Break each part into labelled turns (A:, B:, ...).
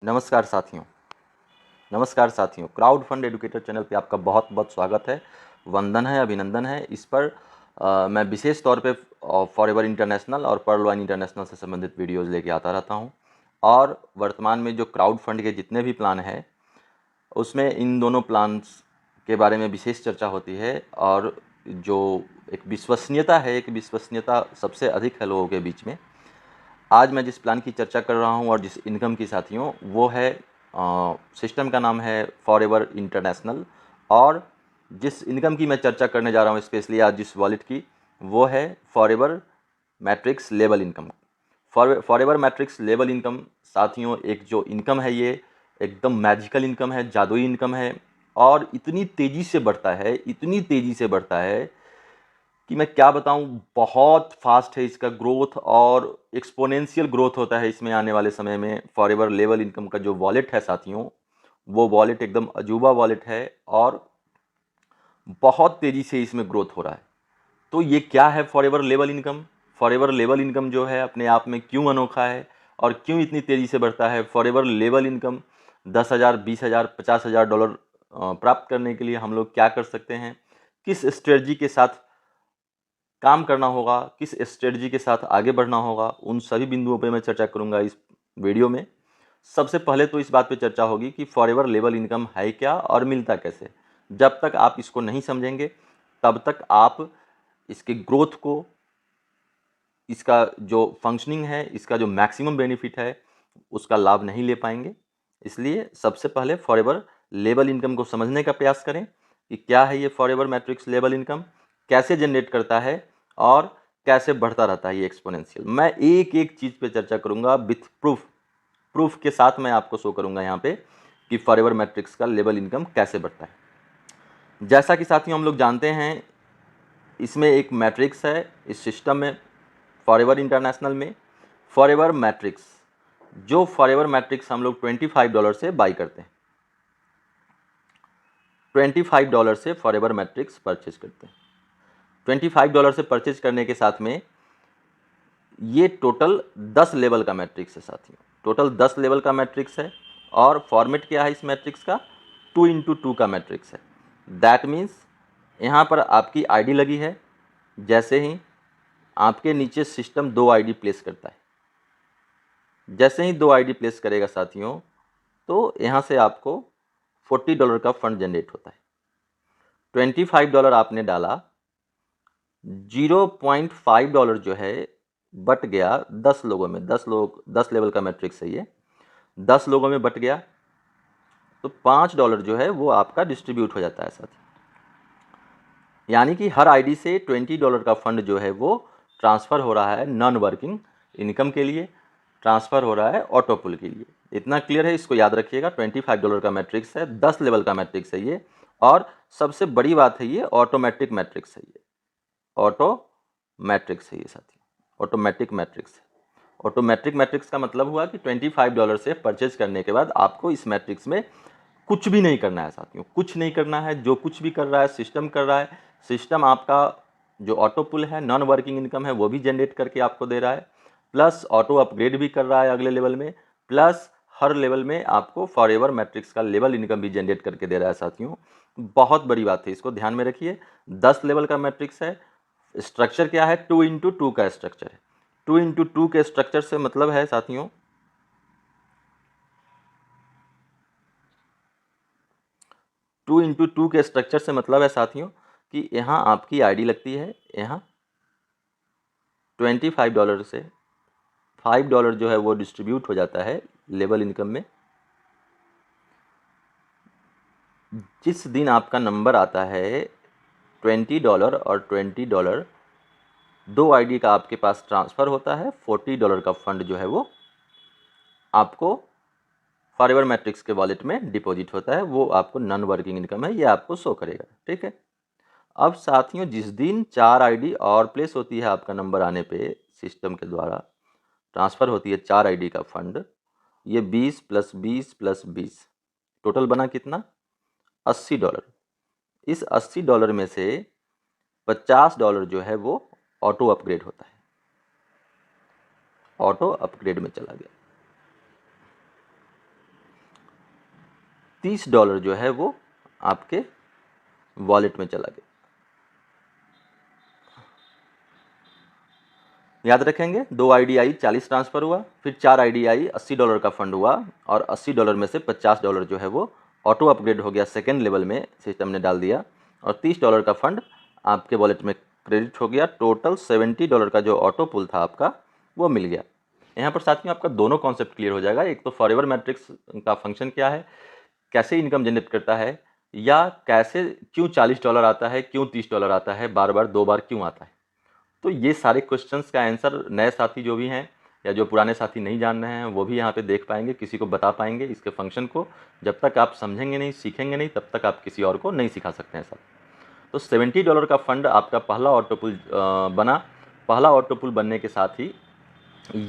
A: नमस्कार साथियों, crowd fund educator channel पे आपका बहुत बहुत स्वागत है। वंदन है, अभिनंदन है। इस पर मैं विशेष तौर पे फॉरएवर इंटरनेशनल और पर्ल वाइन इंटरनेशनल से संबंधित वीडियोस लेके आता रहता हूं। और वर्तमान में जो क्राउड फंड के जितने भी प्लान हैं उसमें इन दोनों प्लान्स के बारे में विशेष चर्चा होती है। और जो एक विश्वसनीयता सबसे अधिक है लोगों के बीच में। आज मैं जिस प्लान की चर्चा कर रहा हूं और जिस इनकम की साथियों, वो है सिस्टम का नाम है फॉरएवर इंटरनेशनल। और जिस इनकम की मैं चर्चा करने जा रहा हूं स्पेशली आज जिस वॉलेट की, वो है forever matrix level income. Forever matrix level income साथियों, एक जो इनकम है ये एकदम मैजिकल इनकम है, जादुई इनकम है। और इतनी तेज़ी से बढ़ता है कि मैं क्या बताऊं। बहुत फास्ट है इसका ग्रोथ और एक्सपोनेंशियल ग्रोथ होता है इसमें आने वाले समय में। फॉरएवर लेवल इनकम का जो वॉलेट है साथियों, वो वॉलेट एकदम अजूबा वॉलेट है और बहुत तेज़ी से इसमें ग्रोथ हो रहा है। तो ये क्या है forever level income? Forever level income जो है अपने आप में क्यों अनोखा है और क्यों इतनी तेज़ी से बढ़ता है? फॉरएवर लेवल इनकम 10,000, 20,000, $50,000 प्राप्त करने के लिए हम लोग क्या कर सकते हैं, किस स्ट्रेटजी के साथ काम करना होगा, किस स्ट्रेटजी के साथ आगे बढ़ना होगा, उन सभी बिंदुओं पे मैं चर्चा करूंगा इस वीडियो में। सबसे पहले तो इस बात पे चर्चा होगी कि फॉरएवर लेवल इनकम है क्या और मिलता कैसे। जब तक आप इसको नहीं समझेंगे तब तक आप इसके ग्रोथ को, इसका जो फंक्शनिंग है, इसका जो मैक्सिमम बेनिफिट है, उसका लाभ नहीं ले पाएंगे। इसलिए सबसे पहले फॉरएवर लेवल इनकम को समझने का प्रयास करें कि क्या है ये फॉरएवर मैट्रिक्स लेवल इनकम, कैसे जनरेट करता है और कैसे बढ़ता रहता है ये एक्सपोनेंशियल। मैं एक एक चीज़ पे चर्चा करूंगा विथ प्रूफ के साथ मैं आपको शो करूंगा यहाँ पे कि फॉरएवर मैट्रिक्स का लेवल इनकम कैसे बढ़ता है। जैसा कि साथियों हम लोग जानते हैं, इसमें एक मैट्रिक्स है इस सिस्टम में, फॉरएवर इंटरनेशनल में। फॉरएवर मैट्रिक्स हम लोग $25 से बाई करते हैं। $25 से फॉरएवर मैट्रिक्स परचेज करते हैं। $25 से परचेज करने के साथ में ये टोटल 10 लेवल का मैट्रिक्स है साथियों। टोटल 10 लेवल का मैट्रिक्स है। और फॉर्मेट क्या है इस मैट्रिक्स का? 2x2 का मैट्रिक्स है। दैट मीन्स यहाँ पर आपकी आईडी लगी है। जैसे ही आपके नीचे सिस्टम 2 आईडी प्लेस करता है, जैसे ही 2 आईडी प्लेस करेगा साथियों, तो यहाँ से आपको $40 का फंड जनरेट होता है। $25 आपने डाला, $0.5 जो है बट गया 10 लोगों में। 10 लेवल का मैट्रिक्स है ये। 10 लोगों में बट गया तो $5 जो है वो आपका डिस्ट्रीब्यूट हो जाता है साथ। यानी कि हर आईडी से $20 का फंड जो है वो ट्रांसफ़र हो रहा है नॉन वर्किंग इनकम के लिए, ट्रांसफ़र हो रहा है ऑटोपुल के लिए। इतना क्लियर है, इसको याद रखिएगा। $25 का मैट्रिक्स है, 10 लेवल का मैट्रिक्स है ये। और सबसे बड़ी बात है ये ऑटोमेटिक मैट्रिक्स है। ये ऑटोमेट्रिक्स है ये साथी, ऑटोमेटिक मैट्रिक्स है। ऑटोमेट्रिक मैट्रिक्स का मतलब हुआ कि $25 से परचेज करने के बाद आपको इस मैट्रिक्स में कुछ भी नहीं करना है साथियों, कुछ नहीं करना है। जो कुछ भी कर रहा है सिस्टम कर रहा है। सिस्टम आपका जो ऑटो पुल है, नॉन वर्किंग इनकम है, वो भी जनरेट करके आपको दे रहा है, प्लस ऑटो अपग्रेड भी कर रहा है अगले लेवल में, प्लस हर लेवल में आपको फॉरएवर मैट्रिक्स का लेवल इनकम भी जनरेट करके दे रहा है साथियों। बहुत बड़ी बात है, इसको ध्यान में रखिए। 10 लेवल का मैट्रिक्स है। स्ट्रक्चर क्या है? 2x2 का स्ट्रक्चर है। 2x2 के स्ट्रक्चर से मतलब है साथियों, 2x2 के स्ट्रक्चर से मतलब है साथियों कि यहाँ आपकी आईडी लगती है। यहाँ $25 से $5 जो है वो डिस्ट्रीब्यूट हो जाता है लेवल इनकम में। जिस दिन आपका नंबर आता है $20 और $20, 2 आईडी का आपके पास ट्रांसफ़र होता है। $40 का फंड जो है वो आपको फॉरएवर मैट्रिक्स के वॉलेट में डिपॉजिट होता है। वो आपको नॉन वर्किंग इनकम है, ये आपको शो करेगा। ठीक है। अब साथियों, जिस दिन 4 आईडी और प्लेस होती है आपका नंबर आने पे, सिस्टम के द्वारा ट्रांसफ़र होती है 4 आईडी का फंड। ये 20 + 20 + 20 टोटल बना कितना? $80। इस $80 में से $50 जो है वो ऑटो अपग्रेड होता है, ऑटो अपग्रेड में चला गया। $30 जो है वो आपके वॉलेट में चला गया। याद रखेंगे, 2 आईडी आई 40 ट्रांसफ़र हुआ, फिर 4 आईडी आई $80 का फंड हुआ, और $80 में से $50 जो है वो ऑटो अपग्रेड हो गया, सेकेंड लेवल में सिस्टम ने डाल दिया, और $30 का फंड आपके वॉलेट में क्रेडिट हो गया। टोटल $70 का जो ऑटो पुल था आपका वो मिल गया। यहाँ पर साथियों आपका दोनों कॉन्सेप्ट क्लियर हो जाएगा। एक तो फॉरएवर मैट्रिक्स का फंक्शन क्या है, कैसे इनकम जनरेट करता है, या कैसे क्यों $40 आता है, क्यों $30 आता है, बार बार 2 बार क्यों आता है। तो ये सारे क्वेश्चंस का आंसर नए साथी जो भी हैं या जो पुराने साथी नहीं जान रहे हैं वो भी यहाँ पे देख पाएंगे, किसी को बता पाएंगे इसके फंक्शन को। जब तक आप समझेंगे नहीं, सीखेंगे नहीं, तब तक आप किसी और को नहीं सिखा सकते हैं सर। तो $70 का फंड आपका पहला ऑटोपुल बना। पहला ऑटोपुल बनने के साथ ही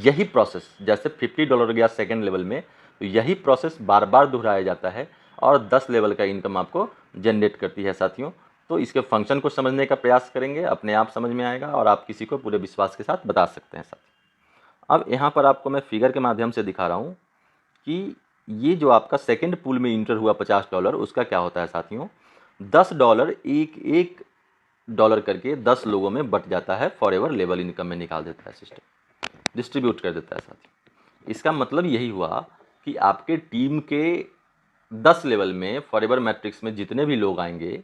A: यही प्रोसेस, जैसे $50 गया सेकेंड लेवल में, तो यही प्रोसेस बार बार दोहराया जाता है और 10 लेवल का इनकम आपको जनरेट करती है साथियों। तो इसके फंक्शन को समझने का प्रयास करेंगे, अपने आप समझ में आएगा और आप किसी को पूरे विश्वास के साथ बता सकते हैं साथियों। अब यहाँ पर आपको मैं फिगर के माध्यम से दिखा रहा हूँ कि ये जो आपका सेकेंड पूल में इंटर हुआ $50, उसका क्या होता है साथियों। $10 एक एक डॉलर करके 10 लोगों में बट जाता है, फॉरएवर लेवल इनकम में निकाल देता है सिस्टम, डिस्ट्रीब्यूट कर देता है साथियों। इसका मतलब यही हुआ कि आपके टीम के 10 लेवल में फॉरएवर मैट्रिक्स में जितने भी लोग आएंगे,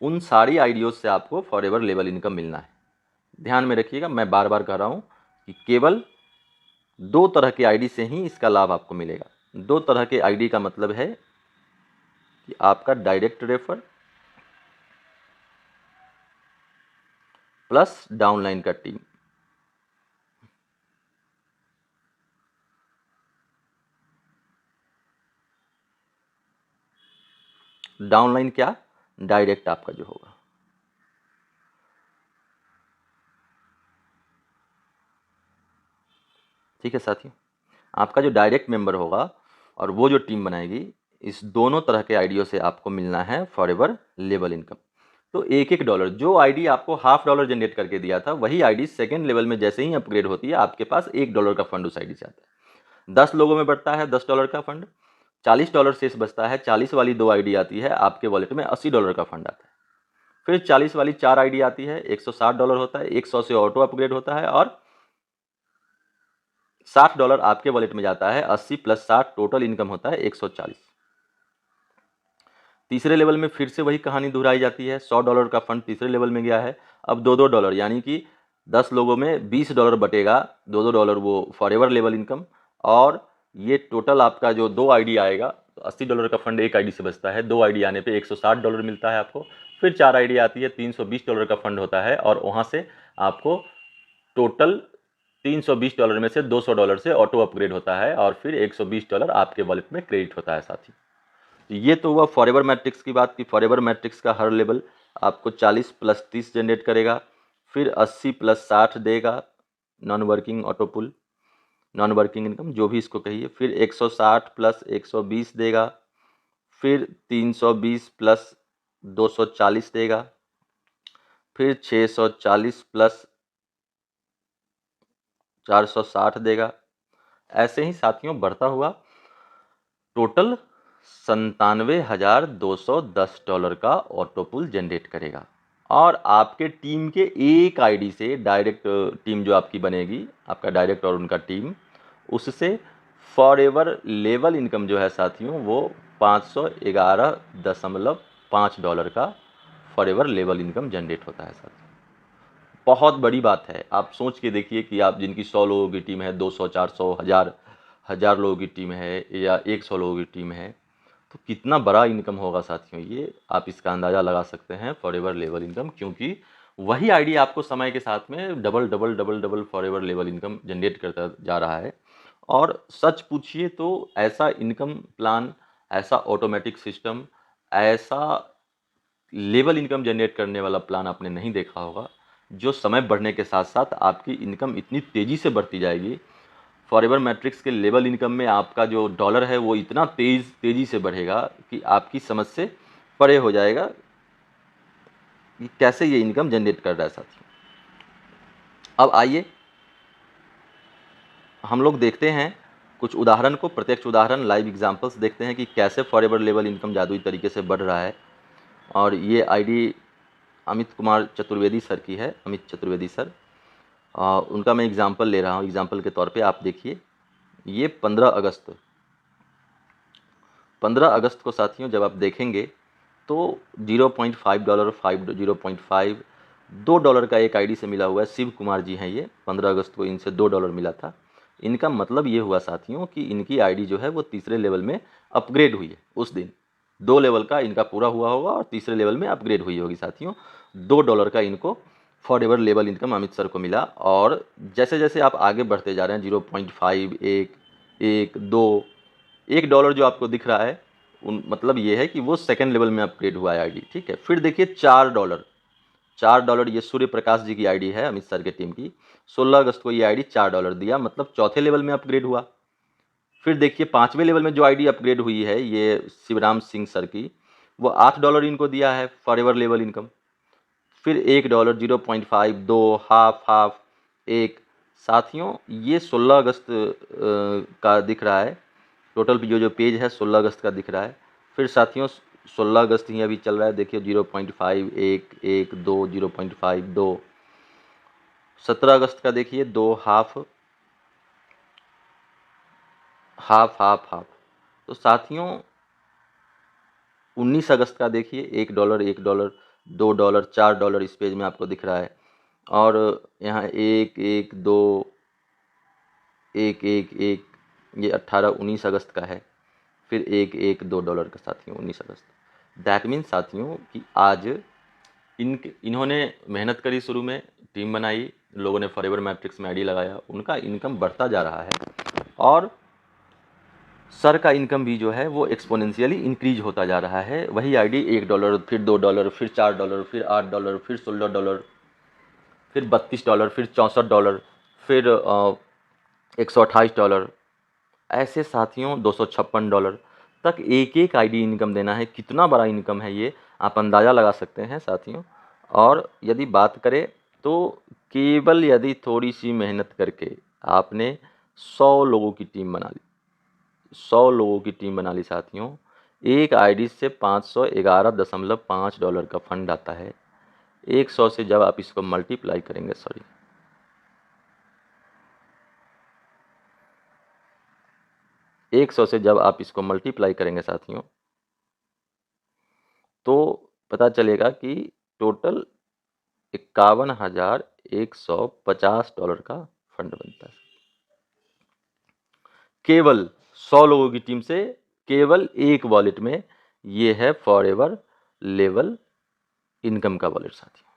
A: उन सारी आईडियोज से आपको फॉरएवर लेवल इनकम मिलना है। ध्यान में रखिएगा, मैं बार बार कह रहा हूँ कि केवल 2 तरह के आईडी से ही इसका लाभ आपको मिलेगा। 2 तरह के आईडी का मतलब है कि आपका डायरेक्ट रेफर प्लस डाउनलाइन का टीम। डाउनलाइन क्या, डायरेक्ट आपका जो होगा। ठीक है साथियों, आपका जो डायरेक्ट मेंबर होगा और वो जो टीम बनाएगी, इस दोनों तरह के आईडियों से आपको मिलना है फॉरएवर लेवल इनकम। तो एक एक डॉलर, जो आईडी आपको $50 जनरेट करके दिया था, वही आईडी सेकेंड लेवल में जैसे ही अपग्रेड होती है, आपके पास $1 का फंड उस आईडी से आता है। 10 लोगों में बढ़ता है $10 का फंड, $40 शेष बचता है। 40 वाली 2 आईडी आती है, आपके वॉलेट में $80 का फंड आता है। फिर 40 वाली 4 आईडी आती है, $160 होता है, 100 से ऑटो अपग्रेड होता है, और $60 आपके वॉलेट में जाता है। 80 + 60 टोटल इनकम होता है 140। तीसरे लेवल में फिर से वही कहानी दोहराई जाती है। $100 का फंड तीसरे लेवल में गया है, अब $2 यानी कि 10 लोगों में $20 बटेगा, $2 वो फॉरएवर लेवल इनकम। और ये टोटल आपका जो 2 आईडी आएगा, तो $80 का फंड एक आईडी से बचता है, 2 आईडी आने पे $160 मिलता है आपको। फिर 4 आईडी आती है, $320 का फंड होता है, और वहाँ से आपको टोटल $320 में से $200 से ऑटो अपग्रेड होता है, और फिर $120 आपके वॉलेट में क्रेडिट होता है साथी। ये तो हुआ फॉरएवर मैट्रिक्स की बात की। फॉरएवर मैट्रिक्स का हर लेवल आपको 40 + 30 जनरेट करेगा, फिर 80 + 60 देगा, नॉन वर्किंग ऑटो पुल, नॉन वर्किंग इनकम जो भी इसको कहिए। फिर 160 + 120 देगा, फिर 320 + 240 देगा, फिर 640 + 460 देगा। ऐसे ही साथियों बढ़ता हुआ टोटल $97,210 का ऑटो पुल जनरेट करेगा। और आपके टीम के एक आईडी से, डायरेक्ट टीम जो आपकी बनेगी, आपका डायरेक्ट और उनका टीम, उससे फॉरएवर लेवल इनकम जो है साथियों, वो $511.5 का फॉरएवर लेवल इनकम जनरेट होता है साथियों। बहुत बड़ी बात है। आप सोच के देखिए कि आप जिनकी 100 लोगों की टीम है, 200, 400, 1000 लोगों की टीम है, या 100 लोगों की टीम है, तो कितना बड़ा इनकम होगा साथियों। ये आप इसका अंदाज़ा लगा सकते हैं फॉरएवर लेवल इनकम, क्योंकि वही आईडी आपको समय के साथ में double double double double forever level income generate करता जा रहा है। और सच पूछिए तो ऐसा इनकम प्लान, ऐसा ऑटोमेटिक सिस्टम, ऐसा लेवल इनकम जनरेट करने वाला प्लान आपने नहीं देखा होगा, जो समय बढ़ने के साथ साथ आपकी इनकम इतनी तेज़ी से बढ़ती जाएगी। फॉरएवर मैट्रिक्स के लेवल इनकम में आपका जो डॉलर है वो इतना तेज़ी से बढ़ेगा कि आपकी समझ से परे हो जाएगा कि कैसे ये इनकम जनरेट कर रहा है साथियों। अब आइए हम लोग देखते हैं कुछ उदाहरण को, प्रत्यक्ष उदाहरण, लाइव एग्जांपल्स देखते हैं कि कैसे फॉरएवर लेवल इनकम जादुई तरीके से बढ़ रहा है। और ये आईडी अमित कुमार चतुर्वेदी सर की है, अमित चतुर्वेदी सर। उनका मैं एग्जांपल ले रहा हूँ, एग्जांपल के तौर पे आप देखिए। ये 15 अगस्त को साथियों जब आप देखेंगे तो $0.5, 0.5, $2 का एक आईडी से मिला हुआ है। शिव कुमार जी हैं ये, 15 अगस्त को इनसे $2 मिला था। इनका मतलब ये हुआ साथियों कि इनकी आईडी जो है वो तीसरे लेवल में अपग्रेड हुई है उस दिन। 2 लेवल का इनका पूरा हुआ होगा और तीसरे लेवल में अपग्रेड हुई होगी साथियों। $2 का इनको forever level income Amit sir को मिला। और जैसे जैसे आप आगे बढ़ते जा रहे हैं 0.5, 1, 2, $1 जो आपको दिख रहा है मतलब ये है कि वो सेकंड लेवल में अपग्रेड हुआ है आईडी, ठीक है। फिर देखिए $4, ये सूर्य प्रकाश जी की आईडी है, अमित सर के टीम की। 16 अगस्त को ये आईडी $4 दिया, मतलब चौथे लेवल में अपग्रेड हुआ। फिर देखिए 5वें लेवल में जो आईडी अपग्रेड हुई है ये शिवराम सिंह सर की, वो $8 इनको दिया है फॉरएवर लेवल इनकम। फिर $1, 0.5, 2, हाफ, 1। साथियों ये 16 अगस्त का दिख रहा है, टोटल जो पेज है 16 अगस्त का दिख रहा है। फिर साथियों 16 अगस्त ही अभी चल रहा है, देखिए 0.5, 1, 2, 0.5, 2। 17 अगस्त का देखिए 2, हाफ। तो साथियों 19 अगस्त का देखिए $1, $2, $4 इस पेज में आपको दिख रहा है। और यहाँ 1, 1, 2, 1, 1, 1, ये 18, 19 अगस्त का है। फिर 1, 1, $2 का साथियों 19 अगस्त। दैट मीन्स साथियों कि आज इन्होंने मेहनत करी, शुरू में टीम बनाई, लोगों ने फॉरएवर मैट्रिक्स में आईडी लगाया, उनका इनकम बढ़ता जा रहा है। और सर का इनकम भी जो है वो एक्सपोनेंशियली इंक्रीज होता जा रहा है। वही आईडी $1, फिर $2, फिर $4, फिर $8, फिर $16, फिर $32, फिर $64, फिर $128, ऐसे साथियों $256 तक एक एक आईडी इनकम देना है। कितना बड़ा इनकम है ये आप अंदाज़ा लगा सकते हैं साथियों। और यदि बात करें तो केवल यदि थोड़ी सी मेहनत करके आपने 100 लोगों की टीम बना ली, 100 लोगों की टीम बना ली साथियों, एक आईडी से $511.5 का फंड आता है। 100 से जब आप इसको मल्टीप्लाई करेंगे, 100 से जब आप इसको मल्टीप्लाई करेंगे साथियों, तो पता चलेगा कि टोटल $51,150 का फंड बनता है। केवल 100 लोगों की टीम से केवल एक वॉलेट में। ये है फॉरएवर लेवल इनकम का वॉलेट साथियों।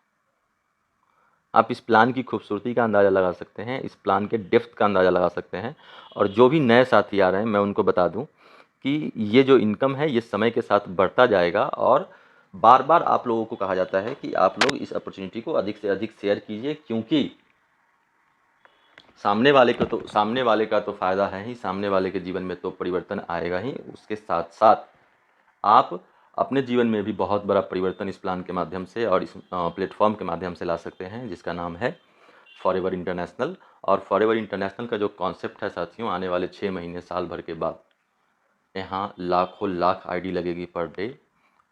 A: आप इस प्लान की खूबसूरती का अंदाज़ा लगा सकते हैं, इस प्लान के डेप्थ का अंदाज़ा लगा सकते हैं। और जो भी नए साथी आ रहे हैं मैं उनको बता दूं कि ये जो इनकम है ये समय के साथ बढ़ता जाएगा। और बार बार आप लोगों को कहा जाता है कि आप लोग इस अपॉर्चुनिटी को अधिक से अधिक शेयर कीजिए, क्योंकि सामने वाले का तो फ़ायदा है ही, सामने वाले के जीवन में तो परिवर्तन आएगा ही, उसके साथ साथ आप अपने जीवन में भी बहुत बड़ा परिवर्तन इस प्लान के माध्यम से और इस प्लेटफॉर्म के माध्यम से ला सकते हैं, जिसका नाम है फॉरएवर इंटरनेशनल। और फॉरएवर इंटरनेशनल का जो कॉन्सेप्ट है साथियों, आने वाले 6 महीने, साल भर के बाद यहाँ लाखों लाख आईडी लगेगी पर डे।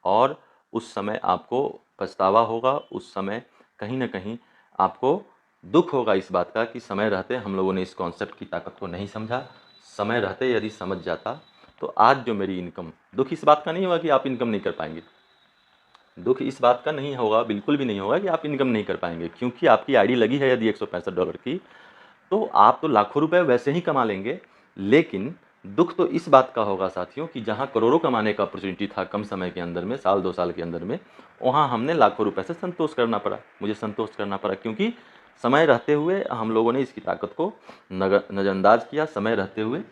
A: और उस समय आपको पछतावा होगा, उस समय कहीं ना कहीं आपको दुख होगा इस बात का कि समय रहते हम लोगों ने इस कॉन्सेप्ट की ताकत को नहीं समझा। समय रहते यदि समझ जाता तो आज जो मेरी इनकम, दुख इस बात का नहीं होगा कि आप इनकम नहीं कर पाएंगे, दुख इस बात का नहीं होगा, बिल्कुल भी नहीं होगा कि आप इनकम नहीं कर पाएंगे, क्योंकि आपकी आईडी लगी है यदि $165 की, तो आप तो लाखों रुपए वैसे ही कमा लेंगे। लेकिन दुख तो इस बात का होगा साथियों कि जहां करोड़ों कमाने का अपॉर्चुनिटी था कम समय के अंदर में, साल 2 साल के अंदर में, वहां हमने लाखों रुपए से संतोष करना पड़ा, मुझे संतोष करना पड़ा, क्योंकि समय रहते हुए हम लोगों ने इसकी ताकत को नज़रअंदाज किया। समय रहते हुए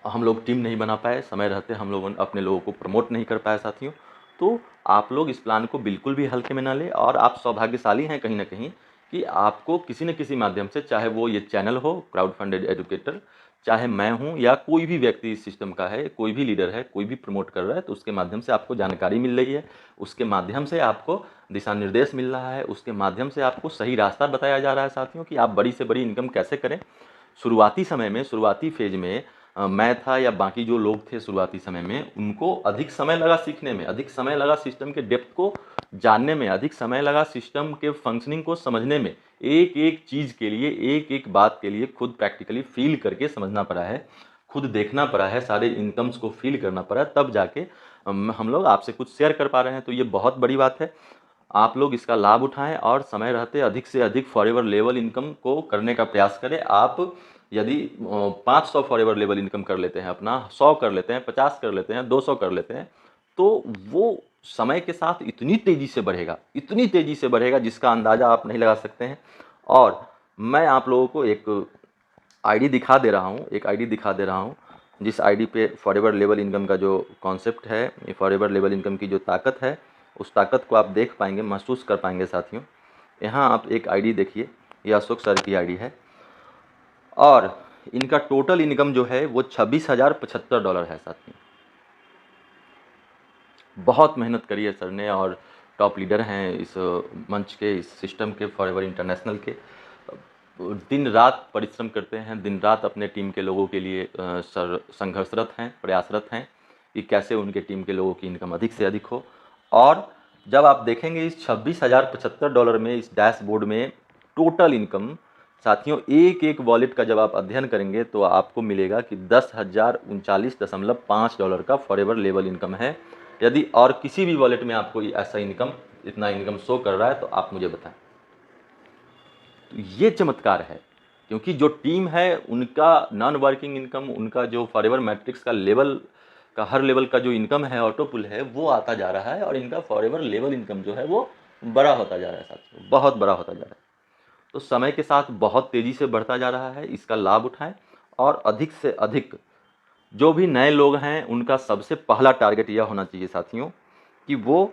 A: हम लोग टीम नहीं बना पाए, समय रहते हम लोगों ने अपने लोगों को प्रमोट नहीं कर पाए साथियों। तो आप लोग इस प्लान को बिल्कुल भी हल्के में ना लें। और आप सौभाग्यशाली हैं कहीं ना कहीं कि आपको किसी न किसी माध्यम से, चाहे वो ये चैनल हो क्राउड फंडेड एजुकेटर, चाहे मैं हूं या कोई भी व्यक्ति इस सिस्टम का है, कोई भी लीडर है, कोई भी प्रमोट कर रहा है, तो उसके माध्यम से आपको जानकारी मिल रही है, उसके माध्यम से आपको दिशा निर्देश मिल रहा है, उसके माध्यम से आपको सही रास्ता बताया जा रहा है साथियों कि आप बड़ी से बड़ी इनकम कैसे करें। शुरुआती समय में, शुरुआती फेज में मैं था या बाकी जो लोग थे शुरुआती समय में, उनको अधिक समय लगा सीखने में, अधिक समय लगा सिस्टम के डेप्थ को जानने में, अधिक समय लगा सिस्टम के फंक्शनिंग को समझने में। एक एक चीज़ के लिए, एक एक बात के लिए खुद प्रैक्टिकली फील करके समझना पड़ा है, खुद देखना पड़ा है, सारे इनकम्स को फील करना पड़ा, तब जाके हम लोग आपसे कुछ शेयर कर पा रहे हैं। तो ये बहुत बड़ी बात है। आप लोग इसका लाभ उठाएं और समय रहते अधिक से अधिक फॉरएवर लेवल इनकम को करने का प्रयास करें। आप यदि 500 फॉरएवर लेवल इनकम कर लेते हैं, अपना 100 कर लेते हैं, 50 कर लेते हैं, 200 कर लेते हैं, तो वो समय के साथ इतनी तेज़ी से बढ़ेगा, इतनी तेज़ी से बढ़ेगा जिसका अंदाज़ा आप नहीं लगा सकते हैं। और मैं आप लोगों को एक आईडी दिखा दे रहा हूँ, एक आईडी दिखा दे रहा हूँ, जिस आईडी पे फॉरएवर लेवल इनकम का जो कॉन्सेप्ट है, ये फॉरएवर लेवल इनकम की जो ताकत है, उस ताकत को आप देख पाएंगे, महसूस कर पाएंगे साथियों। यहाँ आप एक आईडी देखिए, ये अशोक सर की आईडी है और इनका टोटल इनकम जो है वो $26,075 है साथियों। बहुत मेहनत करी है सर ने और टॉप लीडर हैं इस मंच के, इस सिस्टम के, फॉरएवर इंटरनेशनल के। दिन रात परिश्रम करते हैं, दिन रात अपने टीम के लोगों के लिए सर संघर्षरत हैं, प्रयासरत हैं कि कैसे उनके टीम के लोगों की इनकम अधिक से अधिक हो। और जब आप देखेंगे इस $26,075 में, इस डैशबोर्ड में टोटल इनकम साथियों, एक एक वॉलेट का जब आप अध्ययन करेंगे तो आपको मिलेगा कि $10,039.5 का फॉरएवर लेवल इनकम है। यदि और किसी भी वॉलेट में आपको ऐसा इनकम, इतना इनकम शो कर रहा है तो आप मुझे बताएं। तो ये चमत्कार है, क्योंकि जो टीम है उनका नॉन वर्किंग इनकम, उनका जो फॉरएवर मैट्रिक्स का लेवल का, हर लेवल का जो इनकम है ऑटो पुल है, वो आता जा रहा है और इनका फॉरएवर लेवल इनकम जो है वो बड़ा होता जा रहा है साथियों, बहुत बड़ा होता जा रहा है। तो समय के साथ बहुत तेज़ी से बढ़ता जा रहा है, इसका लाभ उठाएं और अधिक से अधिक जो भी नए लोग हैं उनका सबसे पहला टारगेट यह होना चाहिए साथियों कि वो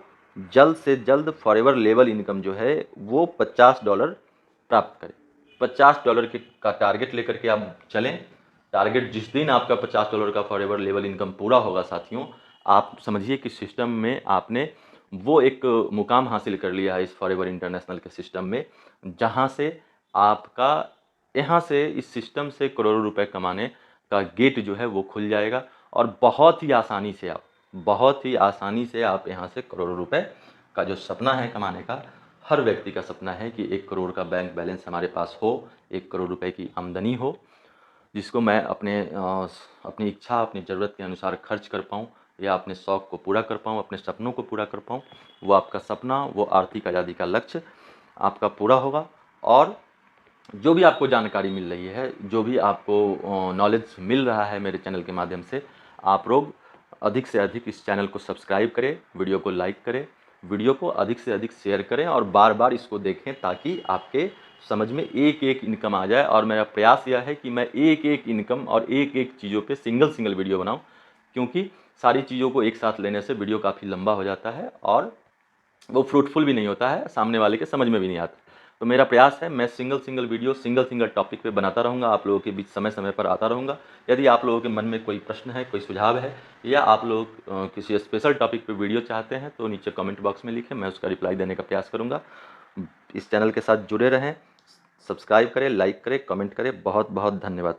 A: जल्द से जल्द फॉरएवर लेवल इनकम जो है वो $50 प्राप्त करें। $50 का टारगेट लेकर के आप चलें। टारगेट जिस दिन आपका $50 का फॉरएवर लेवल इनकम पूरा होगा साथियों, आप समझिए कि सिस्टम में आपने वो एक मुकाम हासिल कर लिया है इस फॉरएवर इंटरनेशनल के सिस्टम में, जहाँ से आपका यहाँ से इस सिस्टम से करोड़ों रुपए कमाने का गेट जो है वो खुल जाएगा और बहुत ही आसानी से आप यहाँ से करोड़ों रुपए का जो सपना है कमाने का, हर व्यक्ति का सपना है कि 1 करोड़ का बैंक बैलेंस हमारे पास हो, 1 करोड़ रुपए की आमदनी हो, जिसको मैं अपनी इच्छा, अपनी ज़रूरत के अनुसार खर्च कर पाऊँ या अपने शौक़ को पूरा कर पाऊँ, अपने सपनों को पूरा कर पाऊँ। वो आपका सपना, वो आर्थिक आज़ादी का लक्ष्य आपका पूरा होगा। और जो भी आपको जानकारी मिल रही है, जो भी आपको नॉलेज मिल रहा है मेरे चैनल के माध्यम से, आप लोग अधिक से अधिक इस चैनल को सब्सक्राइब करें, वीडियो को लाइक करें, वीडियो को अधिक से अधिक शेयर करें और बार बार इसको देखें ताकि आपके समझ में एक एक इनकम आ जाए। और मेरा प्रयास यह है कि मैं एक एक इनकम और एक एक चीज़ों पे सिंगल वीडियो बनाऊं, क्योंकि सारी चीज़ों को एक साथ लेने से वीडियो काफ़ी लंबा हो जाता है और वो फ्रूटफुल भी नहीं होता है, सामने वाले के समझ में भी नहीं आता। तो मेरा प्रयास है मैं सिंगल वीडियो, सिंगल टॉपिक पे बनाता रहूँगा, आप लोगों के बीच समय समय पर आता रहूँगा। यदि आप लोगों के मन में कोई प्रश्न है, कोई सुझाव है या आप लोग किसी स्पेशल टॉपिक पे वीडियो चाहते हैं तो नीचे कमेंट बॉक्स में लिखें, मैं उसका रिप्लाई देने का प्रयास करूँगा। इस चैनल के साथ जुड़े रहें, सब्सक्राइब करें, लाइक करें, कमेंट करें। बहुत बहुत धन्यवाद।